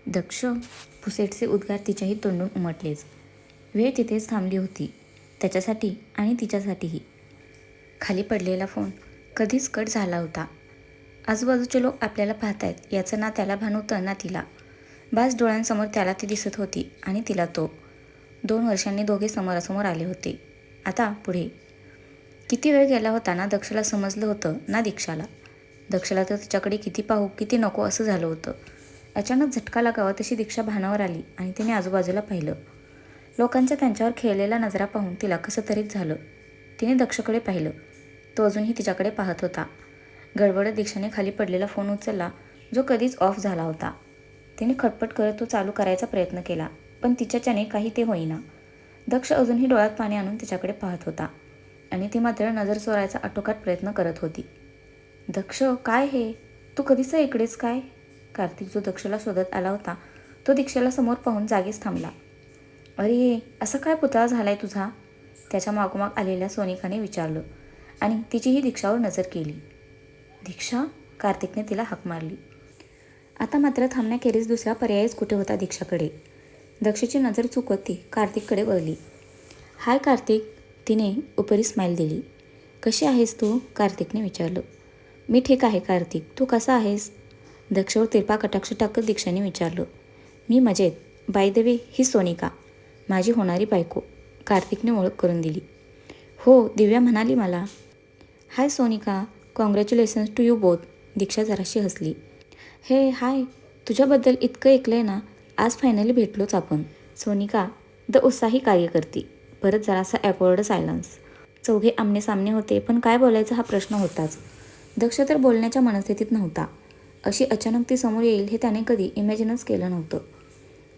दक्ष पुसेटचे उद्गार तिच्याही तोंडून उमटलेच. वेळ तिथेच थांबली होती, त्याच्यासाठी आणि तिच्यासाठीही. खाली पडलेला फोन कधीच कट झाला होता. आजूबाजूचे लोक आपल्याला पाहतायत याचं ना त्याला भान होतं ना तिला. बास डोळ्यांसमोर त्याला ती दिसत होती आणि तिला तो. 2 वर्षांनी दोघे समोरासमोर आले होते. आता पुढे किती वेळ गेला होता ना दक्षला समजलं होतं ना दीक्षाला. दक्षला तर तिच्याकडे किती पाहू किती नको असं झालं होतं. अचानक झटका लागावा तशी दीक्षा भानावर आली आणि तिने आजूबाजूला पाहिलं. लोकांच्या त्यांच्यावर खेळलेल्या नजरा पाहून तिला कसं तरीच झालं. तिने दक्षकडे पाहिलं. तो अजूनही तिच्याकडे पाहत होता. गडबडत दीक्षाने खाली पडलेला फोन उचलला, जो कधीच ऑफ झाला होता. तिने खटपट करत तो चालू करायचा प्रयत्न केला, पण तिच्याच्याने काही ते होईना. दक्ष अजूनही डोळ्यात पाणी आणून तिच्याकडे पाहत होता आणि ती मात्र नजर चोरायचा आटोकाट प्रयत्न करत होती. दक्ष, काय हे? तू कधीचा इकडेच काय? कार्तिक जो दक्षला शोधत आला होता तो दीक्षेला समोर पाहून जागीच थांबला. अरे, असं काय पुतळा झालाय तुझा? त्याच्या मागोमाग आलेल्या सोनिकाने विचारलं आणि तिचीही दीक्षावर नजर केली. दीक्षा? कार्तिकने तिला हाक मारली. आता मात्र थांबण्याखेरीज दुसरा पर्यायच कुठे होता दीक्षाकडे. दक्षची नजर चुकत ती कार्तिककडे वळली. हाय कार्तिक, तिने उपरी स्माईल दिली. कशी आहेस तू? कार्तिकने विचारलं. मी ठीक आहे कार्तिक, तू कसा आहेस? दक्षवर तिरपा कटाक्ष टाकत दीक्षाने विचारलं. मी मजेत. बाय द वे, ही सोनिका, माझी होणारी बायको, कार्तिकने ओळख करून दिली. हो, दिव्या म्हणाली मला. Hi Sonika, congratulations to you both, Diksha जराशी हसली. हे हाय, तुझ्याबद्दल इतकं ऐकलंय ना, आज फायनली भेटलोच आपण. सोनिका द उत्साही कार्यकर्ती. परत जरासा ॲकवर्ड सायलन्स. चौघे आमनेसामने होते, पण काय बोलायचं हा प्रश्न होताच. दक्ष तर बोलण्याच्या मनस्थितीत नव्हता. अशी अचानक ती समोर येईल हे त्याने कधी इमॅजिनच केलं नव्हतं.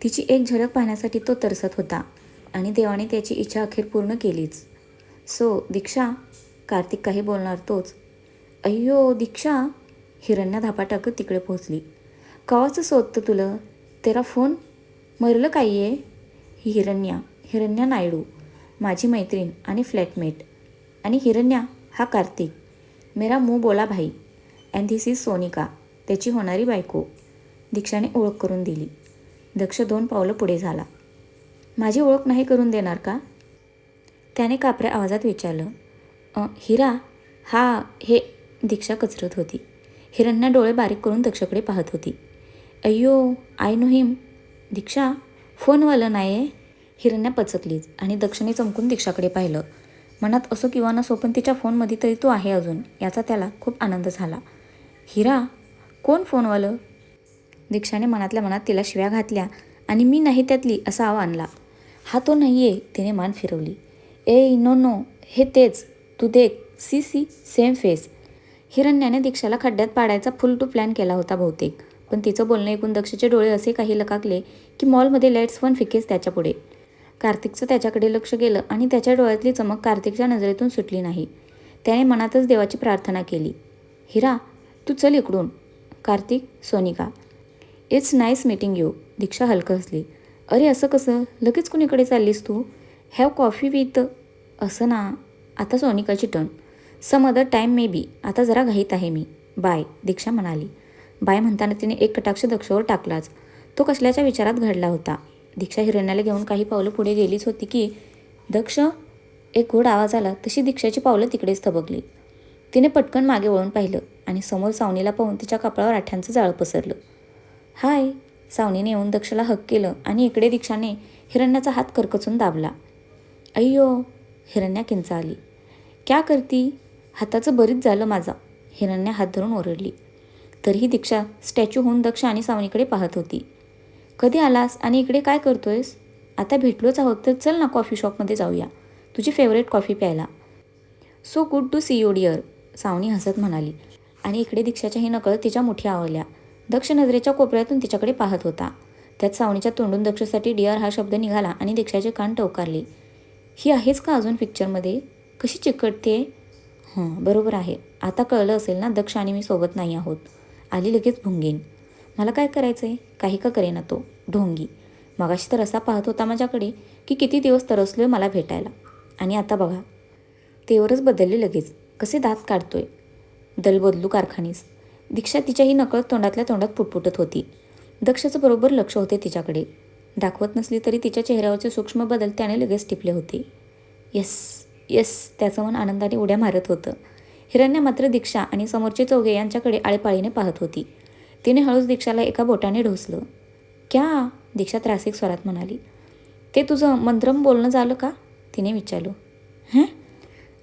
तिची एक झलक पाहण्यासाठी तो तरसत होता आणि देवाने त्याची इच्छा अखेर पूर्ण केलीच. सो दीक्षा, कार्तिक काही बोलणार तोच. अय्यो दीक्षा, हिरण्या धापा टाकत तिकडे पोहोचली. कवाचं सोदतं तुला? तेरा फोन मरलं काय आहे? ही हिरण्या नायडू, माझी मैत्रीण आणि फ्लॅटमेट. आणि हिरण्या हा कार्तिक, मेरा मुंह बोला भाई. अँड धिस इज सोनिका, त्याची होणारी बायको, दीक्षाने ओळख करून दिली. दक्ष 2 पावलं पुढे झाला. माझी ओळख नाही करून देणार का? त्याने कापऱ्या आवाजात विचारलं. हिरा, हा हे, दीक्षा कचरत होती. हिरण्या डोळे बारीक करून दक्षकडे पाहत होती. अय्यो, आय नो हिम. दीक्षा, फोनवालं नाही आहे? हिरण्या पचकलीच आणि दक्षने चमकून दीक्षाकडे पाहिलं. मनात असो किंवा नसो पण तिच्या फोनमध्ये तरी तो आहे अजून, याचा त्याला खूप आनंद झाला. हिरा, कोण फोनवालं? दीक्षाने मनातल्या मनात तिला शिव्या घातल्या आणि मी नाही त्यातली असा आव आणला. हा तो नाही आहे, तिने मान फिरवली. ए नो नो, हे तेच, तू देख, सी सी सेम फेस. हिरण्याने दीक्षाला खड्ड्यात पाडायचा फुल टू प्लॅन केला होता बहुतेक, पण तिचं बोलणं ऐकून दक्षचे डोळे असे काही लकाकले की मॉलमध्ये लाईट्स पण फिकेच त्याच्यापुढे. कार्तिकचं त्याच्याकडे लक्ष गेलं आणि त्याच्या डोळ्यातली चमक कार्तिकच्या नजरेतून सुटली नाही. त्याने मनातच देवाची प्रार्थना केली. हिरा, तू चल इकडून. Kartik, Sonika. It's nice meeting you. Diksha हलकं हसली. अरे असं कसं? लगेच कुणीकडे चाललीस तू? Have coffee with. असं ना. आता सोनिकाची turn. Some other time maybe. आता जरा घाईत आहे मी. बाय, दीक्षा म्हणाली. बाय म्हणताना तिने एक कटाक्ष दक्षवर टाकलाच. तो कसल्याच्या विचारात घडला होता. दीक्षा हिरण्याला घेऊन काही पावलं पुढे गेलीच होती की दक्ष, एक घोड आवाज आला तशी दीक्षाची पावलं तिकडेच थबकली. तिने पटकन मागे वळून पाहिलं आणि समोर सावनीला पाहून तिच्या कपाळावर आठ्यांचं जाळं पसरलं. हाय, सावनीने येऊन दक्षला हक केलं आणि इकडे दीक्षाने हिरण्याचा हात करकचून दाबला. अय्यो, हिरण्या किंचाळली. क्या करती? हाताचं बरीच झालं माझा, हिरण्या हात धरून ओरडली. तरीही दीक्षा स्टॅच्यू होऊन दक्ष आणि सावनीकडे पाहत होती. कधी आलास आणि इकडे काय करतोयस? आता भेटलोच आहोत तर चल ना कॉफी शॉपमध्ये जाऊया, तुझी फेवरेट कॉफी प्यायला. So good to see you dear, Savani हसत म्हणाली आणि इकडे दीक्षाच्याही नकळत तिच्या मुठी आवरल्या. दक्ष नजरेच्या कोपऱ्यातून तिच्याकडे पाहत होता. त्यात सावनीच्या तोंडून दक्षसाठी डिअर हा शब्द निघाला आणि दीक्षाचे कान टवकारले. ही आहेच का अजून पिक्चरमध्ये? कशी चिकटते? बरोबर आहे. आता कळलं असेल ना दक्ष आणि मी सोबत नाही आहोत. आली लगेच भुंगेन. मला काय करायचं आहे? काही का करेना तो ढोंगी. मगाशी तर असा पाहत होता माझ्याकडे की किती दिवस तरसलोय मला भेटायला, आणि आता बघा. तेवरच बदलले लगेच. कसे दात काढतोय. दल बदलू कारखानीस. दीक्षा तिच्याही नकळत तोंडातल्या तोंडात पुटपुटत होती. दक्षाचं बरोबर लक्ष होते तिच्याकडे. दाखवत नसली तरी तिच्या चेहऱ्यावरचे सूक्ष्म बदल त्याने लगेच टिपले होते. येस येस, त्याचं मन आनंदाने उड्या मारत होतं. हिरण्या मात्र दीक्षा आणि समोरचे चौघे यांच्याकडे आळेपाळीने पाहत होती. तिने हळूच दीक्षाला एका बोटाने ढोसलं. क्या? दीक्षा त्रासिक स्वरात म्हणाली. ते तुझं मंत्रम बोलणं झालं का? तिने विचारलं. हं?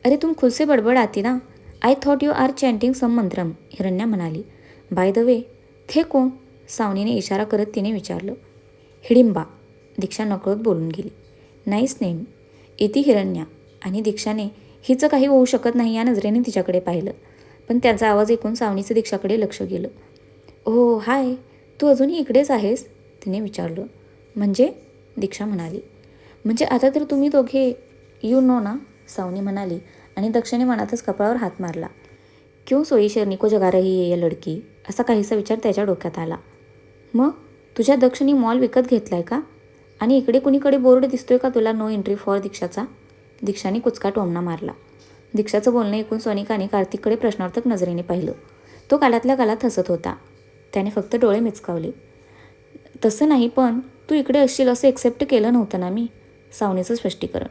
अरे तुम खुद से बडबड आती ना. I thought you are chanting some मंत्रम, हिरण्या म्हणाली. बाय द वे, थे कोण? सावनीने इशारा करत तिने विचारलं. हिडिंबा, दीक्षा नकळत बोलून गेली. नाईस नेम, इति हिरण्या. आणि दीक्षाने हिचं काही होऊ शकत नाही या नजरेने तिच्याकडे पाहिलं. पण त्याचा आवाज ऐकून सावनीचं दीक्षाकडे लक्ष गेलं. ओ हाय, तू अजूनही इकडेच आहेस? तिने विचारलं. म्हणजे? दीक्षा म्हणाली. म्हणजे आता तर तुम्ही दोघे यू नो ना, सावनी म्हणाली आणि दक्षाने मनातच कपाळावर हात मारला. क्यों सोई शेरनी को जगा रही है ये लडकी, असा काहीसा विचार त्याच्या डोक्यात आला. मग तुझ्या दक्षिणी मॉल विकत घेतलाय का? आणि इकडे कुणीकडे बोर्ड दिसतोय का तुला नो एंट्री फॉर दीक्षाचा? दीक्षाने कुचका टोमणा मारला. दीक्षाचं बोलणं ऐकून सोनिकाने कार्तिककडे प्रश्नार्थक नजरेने पाहिलं. तो गालातल्या गालात हसत होता. त्याने फक्त डोळे मिचकावले. तसं नाही, पण तू इकडे असशील असं एक्सेप्ट केलं नव्हतं ना मी, सावनीचं स्पष्टीकरण.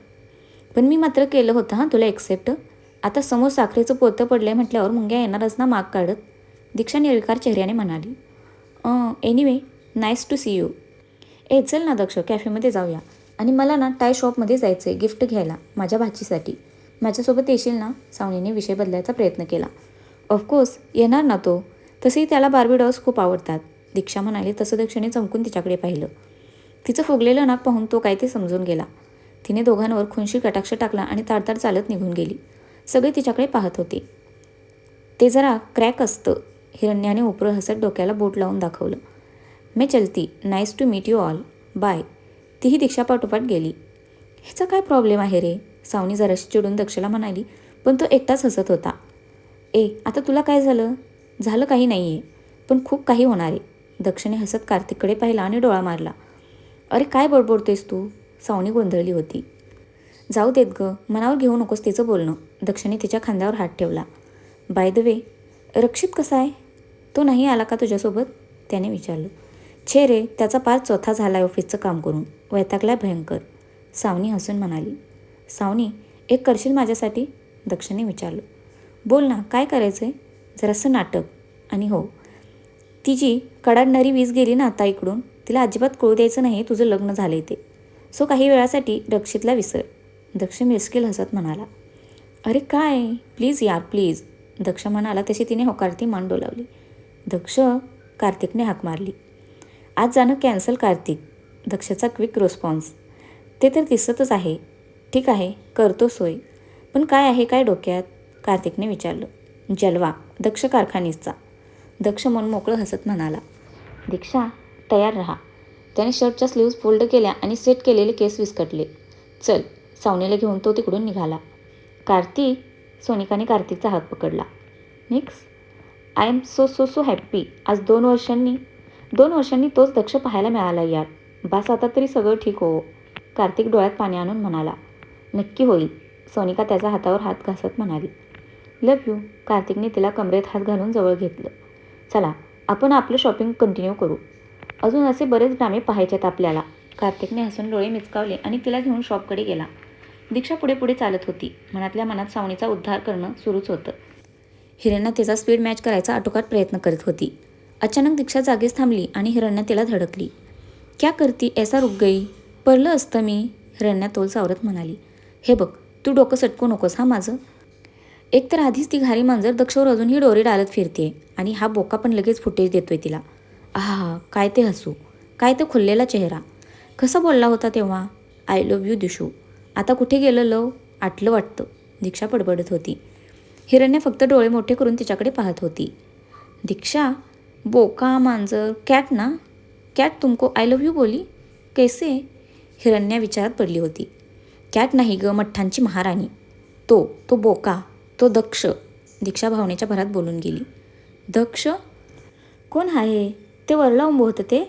पण मी मात्र केलं होतं हां तुला एक्सेप्ट. आता समोर साखरेचं पोतं पडलं आहे म्हटल्यावर मुंग्या येणारच ना माग काढत, दीक्षा निर्विकार चेहऱ्याने म्हणाली. Anyway, nice to see you. चल ना दक्ष, कॅफेमध्ये जाऊया. आणि मला ना टाय शॉपमध्ये जायचं आहे गिफ्ट घ्यायला माझ्या भाचीसाठी. माझ्यासोबत येशील ना? सावनीने विषय बदलायचा प्रयत्न केला. ऑफकोर्स येणार ना तो. तसेही त्याला बार्बी डॉल्स खूप आवडतात, दीक्षा म्हणाली. तसं दक्षिणे चमकून तिच्याकडे पाहिलं. तिचं फुगलेलं नाक पाहून तो काय ते समजून गेला. तिने दोघांवर खुनशी कटाक्ष टाकला आणि ताडताड चालत निघून गेली. सगळे तिच्याकडे पाहत होते. ते जरा क्रॅक असतं, हिरण्याने उपरं हसत डोक्याला बोट लावून दाखवलं. मैं चलती, nice to meet you all, bye. तीही दीक्षा पाठोपाठ गेली. ह्याचा काय प्रॉब्लेम आहे रे? सावनी जराशी चिडून दक्षला म्हणाली, पण तो एकटाच हसत होता. आता तुला काय झालं? झालं काही नाही आहे, पण खूप काही होणार आहे. दक्षने हसत कार्तिककडे पाहिला आणि डोळा मारला. अरे काय बडबडतोयस तू? सावनी गोंधळली होती. जाऊ देत ग, मनावर घेऊ नकोस तिचं बोलणं. दक्षने तिच्या खांद्यावर हात ठेवला. बाय द वे, रक्षित कसा आहे? तो नाही आला का तुझ्यासोबत? त्याने विचारलं. छे रे, त्याचा पार चौथा झाला आहे ऑफिसचं काम करून, वैतागलाय भयंकर, सावनी हसून म्हणाली. सावनी, एक करशील माझ्यासाठी? दक्षने विचारलं. बोल ना, काय करायचं आहे? जरासं नाटक. आणि हो, ती जी कडाडणारी वीज गेली ना आता इकडून, तिला अजिबात कळू द्यायचं नाही तुझं लग्न झालं ते. सो काही वेळासाठी रक्षितला विसर, दक्ष मिस्किल हसत म्हणाला. अरे काय, प्लीज यार प्लीज, दक्ष म्हणाला तशी तिने होकारती मान डोलावली. दक्ष, कार्तिकने हाक मारली. आज जाणं कॅन्सल कार्तिक, दक्षचा क्विक रिस्पॉन्स. ते तर दिसतच आहे. ठीक आहे, करतो सोय. पण काय आहे काय डोक्यात? कार्तिकने विचारलं. जलवा, दक्ष कारखानीचा, दक्ष मन मोकळं हसत म्हणाला. दीक्षा, तयार रहा. त्याने शर्टच्या स्लीव्ज फोल्ड केल्या आणि सेट केलेले केस विस्कटले. चल, सावनीला घेऊन तो तिकडून निघाला. कार्तिक, सोनिकाने कार्तिकचा हात पकडला. Mix, I am so happy. आज 2 वर्षांनी तोच दक्ष पाहायला मिळाला यार. बास आता तरी सगळं ठीक हो. कार्तिक डोळ्यात पाणी आणून म्हणाला. नक्की होईल, सोनिका त्याच्या हातावर हात घासत म्हणाली. लव यू, कार्तिकने तिला कमरेत हात घालून जवळ घेतलं. चला, आपण आपलं शॉपिंग कंटिन्यू करू. अजून असे बरेच ड्रामे पाहायचेत आपल्याला. कार्तिकने हसून डोळे मिचकावले आणि तिला घेऊन शॉपकडे गेला. दीक्षा पुढे पुढे चालत होती. मनातल्या मनात सावनीचा उद्धार करणं सुरूच होतं. हिरण्या तिचा स्पीड मॅच करायचा आटोकाट प्रयत्न करत होती. अचानक दीक्षा जागेच थांबली आणि हिरण्या तिला धडकली. क्या करती, ऐसा रुक गई? पडलं असतं मी, हिरण्या तोल सावरत म्हणाली. हे बघ, तू डोकं सटकू नकोस हा माझं. एकतर आधीच ती घारी मांजर दक्षवर अजूनही डोरी डालत फिरते आणि हा बोका पण लगेच फुटेज देतोय तिला. आहा, काय ते हसू, काय ते खुललेला चेहरा. कसा बोलला होता तेव्हा, आय लव्ह यू दिशू. आता कुठे गेलं लव? आटलं वाटतं, दीक्षा बडबडत होती. हिरण्या फक्त डोळे मोठे करून तिच्याकडे पाहत होती. दीक्षा, बोका मांजर, कॅट ना? कॅट तुमको आय लव्ह यू बोली? कैसे? हिरण्या विचारात पडली होती. कॅट नाही ग, मठ्ठांची महाराणी. तो बोका, तो दक्ष, दीक्षा भावनेच्या भरात बोलून गेली. दक्ष? कोण आहे ते? वरला उभं होतं ते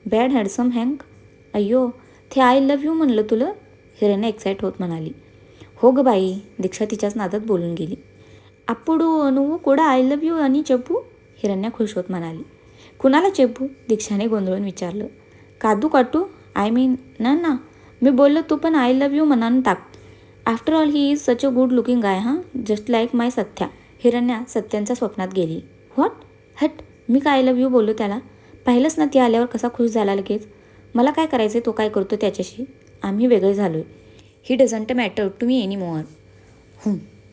बॅड हॅडसम हँक. अय्यो, ते आय लव्ह यू म्हणलं तुला? हिरण्या एक्साईट होत म्हणाली. हो ग बाई, दीक्षा तिच्याच नादात बोलून गेली. अప్పుడు నువ్వు కూడా आय लव्ह यू आणि चपू, हिरण्या खुश होत म्हणाली. कुणाला चेपू? दीक्षाने गोंधळून विचारलं. कादू काटू? आय मीन ना ना, मी बोललो तू पण आय लव्ह यू मनानं टाक. After all he is such a good looking guy हां, जस्ट लाईक माय सथ्या. हिरण्या सत्यांच्या स्वप्नात गेली. व्हॉट? हट, मी काय आय लव्ह यू बोललो त्याला? पाहिलंच ना ती आल्यावर कसा खुश झाला लगेच. मला काय करायचं तो काय करतो त्याच्याशी? आम्ही वेगळे झालो आहे. He doesn't matter to me any more.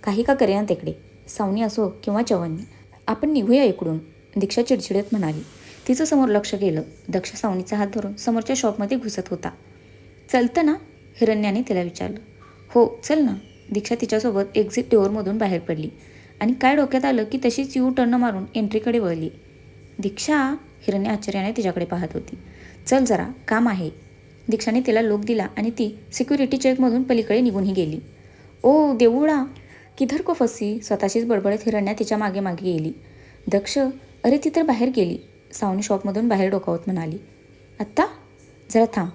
काही का करेना तिकडे, सावनी असो किंवा चवन्नी. आपण निघूया इकडून, दीक्षा चिडचिडत म्हणाली. तिचं समोर लक्ष गेलं. दक्ष सावनीचा हात धरून समोरच्या शॉपमध्ये घुसत होता. चलतं ना? हिरण्याने तिला विचारलं. हो चल ना. दीक्षा तिच्यासोबत एक्झिट डोअरमधून बाहेर पडली आणि काय डोक्यात आलं की तशीच यू टर्न मारून एंट्रीकडे वळली. दीक्षा, हिरण्या आश्चर्याने तिच्याकडे पाहत होती. चल जरा काम आहे. दीक्षाने तिला लोक दिला आणि ती सिक्युरिटी चेकमधून पलीकडे निघूनही गेली. ओ देवुळा, किधर को फसी? स्वतःशीच बडबडत हिरण्या तिच्या मागे मागे गेली. दक्ष, अरे ती तर बाहेर गेली. सावनी शॉपमधून बाहेर डोकावत म्हणाली. आत्ता? जरा थांब.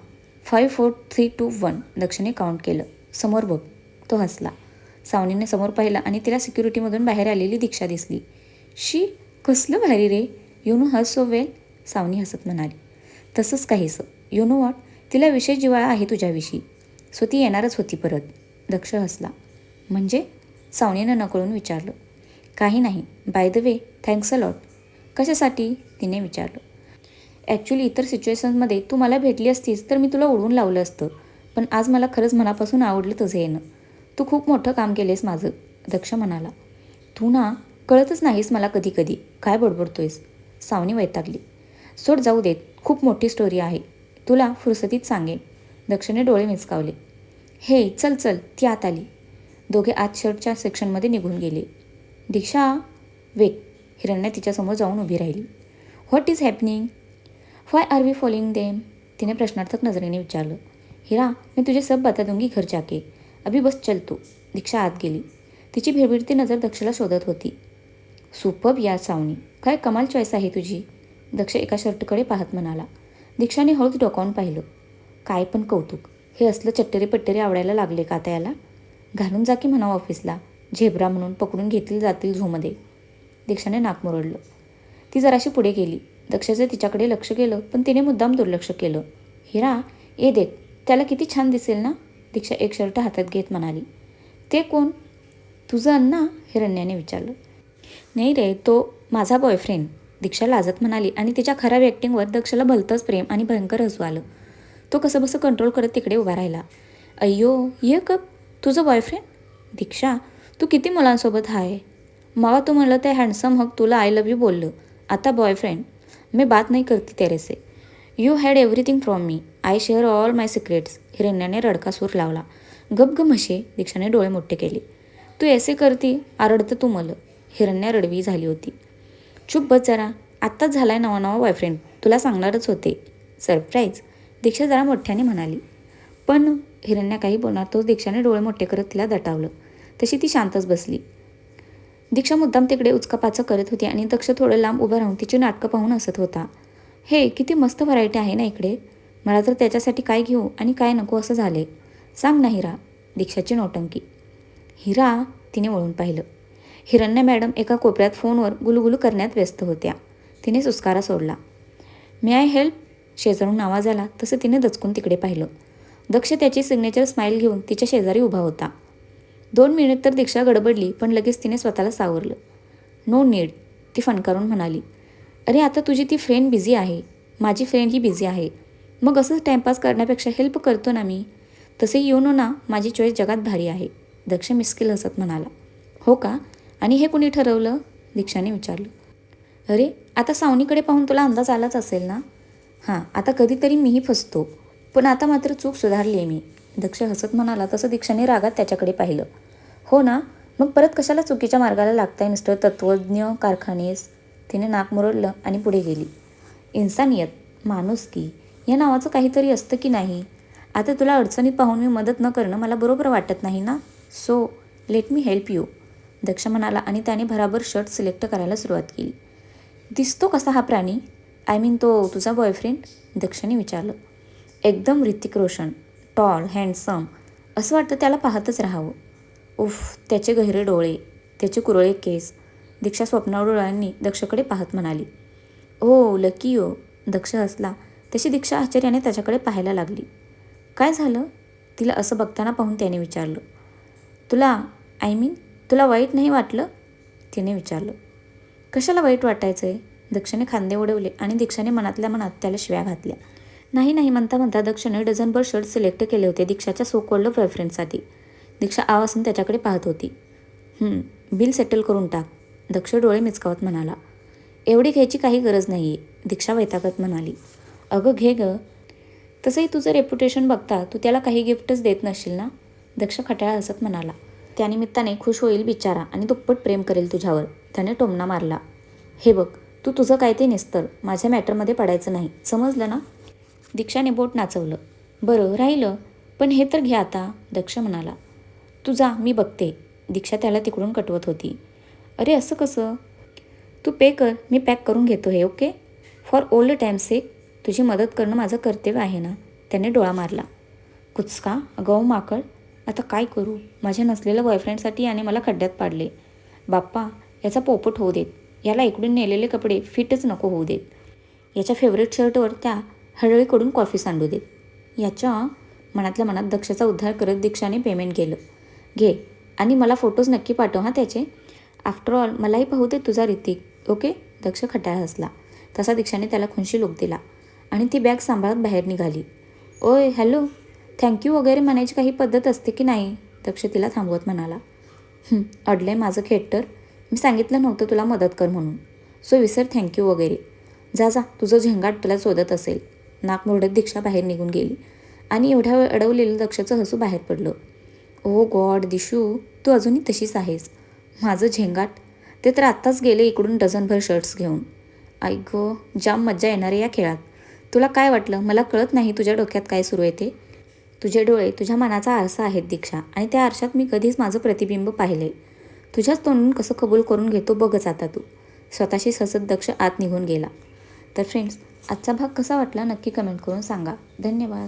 5 4 3 2 1 दक्षने काउंट केलं. समोर बघ. तो हसला. सावनीने समोर पाहिलं आणि तिला सिक्युरिटीमधून बाहेर आलेली दीक्षा दिसली. शी, कसलं भारी रे. You know her so well. Saavni हसत म्हणाली. तसंच काहीसं. यू नो वॉट, तिला विशेष जिव्हाळा आहे तुझ्याविषयी. सो ती येणारच होती परत. दक्ष हसला. म्हणजे? सावनीनं नकळून विचारलं. काही नाही. By the way, thanks a lot. कशासाठी? तिने विचारलं. ॲक्च्युली इतर सिच्युएशन्समध्ये तू मला भेटली असतीस तर मी तुला उडवून लावलं असतं, पण आज मला खरंच मनापासून आवडलं तुझं येणं. तू खूप मोठं काम केलेस माझं. दक्ष म्हणाला. तू ना कळतच नाहीस मला कधी कधी काय बडबडतोयस. सावनी वैतागली. सोड, जाऊ देत. खूप मोठी स्टोरी आहे, तुला फुरसतीत सांगेन. दक्षने डोळे मिचकावले. हे चल चल. ती आत आली. दोघे आत शर्टच्या सेक्शनमध्ये निघून गेले. दीक्षा वेट. हिरण्या तिच्यासमोर जाऊन उभी राहिली. What is happening? Why are we following them? तिने प्रश्नार्थक नजरेने विचारलं. हिरा, मी तुझे सब बता दूंगी घर जाके. अभी बस चल तू. दीक्षा आत गेली. तिची भिरभिरती नजर दक्षला शोधत होती. सुपर्ब यार सावनी, काय कमाल चॉईस आहे तुझी. दक्ष एका शर्टकडे पाहत म्हणाला. दीक्षाने हळूच डोकावून पाहिलं. काय पण कौतुक. हे असलं चट्टेरे पट्टेरे आवडायला लागले का आता याला? घालून जा की म्हणावं ऑफिसला. झेब्रा म्हणून पकडून घेतील जातील झूमध्ये. दीक्षाने नाक मुरडलं. ती जराशी पुढे गेली. दक्षाचं तिच्याकडे लक्ष गेलं पण तिने मुद्दाम दुर्लक्ष केलं. हिरा, ए देख, त्याला किती छान दिसेल ना. दीक्षा एक शर्ट हातात घेत म्हणाली. ते कोण? तुझं अण्णा? हिरण्याने विचारलं. नाही रे, तो माझा बॉयफ्रेंड. दीक्षा लाजत म्हणाली आणि तिच्या खराब ॲक्टिंगवर दक्षला भलतंच प्रेम आणि भयंकर हसू आलं. तो कसंबसं कंट्रोल करत तिकडे उभा राहिला. अय्यो, ये कप तुझं बॉयफ्रेंड? दीक्षा, तू किती मुलांसोबत आहे? मग तू म्हणलं ते हँडसम हक तुला आय लव्ह यू बोललं, आता बॉयफ्रेंड. मैं बात नहीं करती तेरे से. You had everything from me. I share all my secrets. हिरण्याने रडका सूर लावला. गप ग म्हशे. दीक्षाने डोळे मोठे केले. तू ऐसे करती, आरडतं तू मला. हिरण्या रडवी झाली होती. चुप बस जरा. आत्ताच झालाय नवा नवा बॉयफ्रेंड, तुला सांगणारच होते. सरप्राईज. दीक्षा जरा मोठ्याने म्हणाली. पण हिरण्या काही बोलणार तोच दीक्षाने डोळे मोठे करत तिला दटावलं. तशी ती शांतच बसली. दीक्षा मुद्दाम तिकडे उचकापाचं करत होती आणि दक्ष थोडं लांब उभं राहून तिची नाटकं पाहून हसत होता. हे किती मस्त व्हरायटी आहे ना इकडे. मला तर त्याच्यासाठी काय घेऊ आणि काय नको असं झाले. सांग ना हिरा. दीक्षाची नौटंकी. हिरा, तिने वळून पाहिलं. हिरण्या मॅडम एका कोपऱ्यात फोनवर गुलुगुलू करण्यात व्यस्त होत्या. तिने सुस्कारा सोडला. मे आय हेल्प? शेजारून आवाज आला तसं तिने दचकून तिकडे पाहिलं. दक्ष त्याची सिग्नेचर स्माईल घेऊन तिच्या शेजारी उभा होता. 2 मिनिट तर दीक्षा गडबडली पण लगेच तिने स्वतःला सावरलं. No need. ती फणकारून म्हणाली. अरे आता तुझी ती फ्रेंड बिझी आहे, माझी फ्रेंड ही बिझी आहे. मग असंच टाईमपास करण्यापेक्षा हेल्प करतो ना मी. तसे येऊ ना, माझी चॉईस जगात भारी आहे. दक्ष मिस्किल हसत म्हणाला. हो का? आणि हे कुणी ठरवलं? दीक्षाने विचारलं. अरे आता सावनीकडे पाहून तुला अंदाज आलाच असेल ना. हां, आता कधीतरी मीही फसतो, पण आता मात्र चूक सुधारली आहे मी. दक्ष हसत म्हणाला तसं दीक्षाने रागात त्याच्याकडे पाहिलं. हो ना, मग परत कशाला चुकीच्या मार्गाला लागताय मिस्टर तत्त्वज्ञ कारखानेस. तिने नाक मुरडलं आणि पुढे गेली. इन्सानियत, माणुसकी या नावाचं काहीतरी असतं की नाही. आता तुला अडचणीत पाहून मी मदत न करणं मला बरोबर वाटत नाही ना. So let me help you. Daksh म्हणाला आणि त्याने भराभर शर्ट सिलेक्ट करायला सुरुवात केली. दिसतो कसा हा प्राणी? आय मीन तो तुझा बॉयफ्रेंड? दक्षने विचारलं. एकदम ऋतिक रोशन, टॉल, हँडसम. असं वाटतं त्याला पाहतच राहावं. उफ, त्याचे गहिरे डोळे, त्याचे कुरळे केस. दीक्षा स्वप्नाळ डोळ्यांनी दक्षकडे पाहत म्हणाली. ओ लकी हो. दक्ष हसला. तशी दीक्षा आश्चर्याने त्याच्याकडे पाहायला लागली. काय झालं? तिला असं बघताना पाहून त्याने विचारलं. तुला तुला वाईट नाही वाटलं? तिने विचारलं. कशाला वाईट वाटायचं आहे? दक्षने खांदे उडवले आणि दीक्षाने मनातल्या मनात त्याला शिव्या घातल्या. नाही म्हणता म्हणता दक्षने डझनभर शर्ट सिलेक्ट केले होते दीक्षाच्या सो कॉल्ड बॉयफ्रेंडसाठी. दीक्षा आवासून त्याच्याकडे पाहत होती. बिल सेटल करून टाक. दक्ष डोळे मिचकावत म्हणाला. एवढी घ्यायची काही गरज नाही आहे, दीक्षा वैतागत म्हणाली. अगं घे गं. तसंही तुझं रेप्युटेशन बघता तू त्याला काही गिफ्टच देत नसशील ना? दक्ष खट्याळ हसत म्हणाला. त्यानिमित्ताने खुश होईल बिचारा आणि दुप्पट प्रेम करेल तुझ्यावर. त्याने टोमणा मारला. हे बघ, तू तुझं काय ते निस्तर, माझ्या मॅटरमध्ये पडायचं नाही, समजलं ना? दीक्षाने बोट नाचवलं. बरं राहिलं, पण हे तर घ्या आता, दक्ष म्हणाला. तू जा, मी बघते. दीक्षा त्याला तिकडून कटवत होती. अरे असं कसं? तू पे कर, मी पॅक करून घेतो हे, ओके? फॉर ओल्ड टाईम्स सेक. तुझी मदत करणं माझं कर्तव्य आहे ना? त्याने डोळा मारला. कुचका, गौ माकड. आता काय करू? माझ्या नसलेल्या बॉयफ्रेंडसाठी याने मला खड्ड्यात पाडले. बाप्पा, याचा पोपट होऊ देत. याला इकडून नेलेले कपडे फिटच नको होऊ देत. याच्या फेवरेट शर्टवर त्या हळहळीकडून कॉफी सांडू देत. याच्या मनातल्या मनात दक्षाचा उद्धार करत दीक्षाने पेमेंट केलं. घे आणि मला फोटोज नक्की पाठव हां त्याचे. आफ्टर ऑल मलाही पाहू दे तुझा ऋतिक, ओके? दक्ष खट्याळ हसला. तसा दीक्षाने त्याला खुनशी लुक दिला आणि ती बॅग सांभाळत बाहेर निघाली. ओय हॅलो, थँक्यू वगैरे म्हणायची काही पद्धत असते की नाही? दक्ष तिला थांबवत म्हणाला. अडलंय माझं खेटर. मी सांगितलं नव्हतं तुला मदत कर म्हणून. सो विसर थँक्यू वगैरे. जा जा, तुझं झेंगाट तुला शोधत असेल. नाक मुरडत दीक्षा बाहेर निघून गेली आणि एवढ्या वेळ अडवलेलं दक्षाचं हसू बाहेर पडलं. ओ गॉड दिशू, तू अजूनही तशीच आहेस. माझं झेंगाट, ते तर आत्ताच गेले इकडून डझनभर शर्ट्स घेऊन. आई गो, जाम मज्जा येणार आहे या खेळात. तुला काय वाटलं मला कळत नाही तुझ्या डोक्यात काय सुरू आहे ते? तुझे डोळे तुझ्या मनाचा आरसा आहेत दीक्षा, आणि त्या आरशात मी कधीच माझं प्रतिबिंब पाहिलंय. तुझ्याच तोंडून कसं कबूल करून घेतो बघच आता तू. स्वतःशी सतत दक्ष आत निघून गेला. तर फ्रेंड्स, आजचा भाग कसा वाटला नक्की कमेंट करून सांगा. धन्यवाद.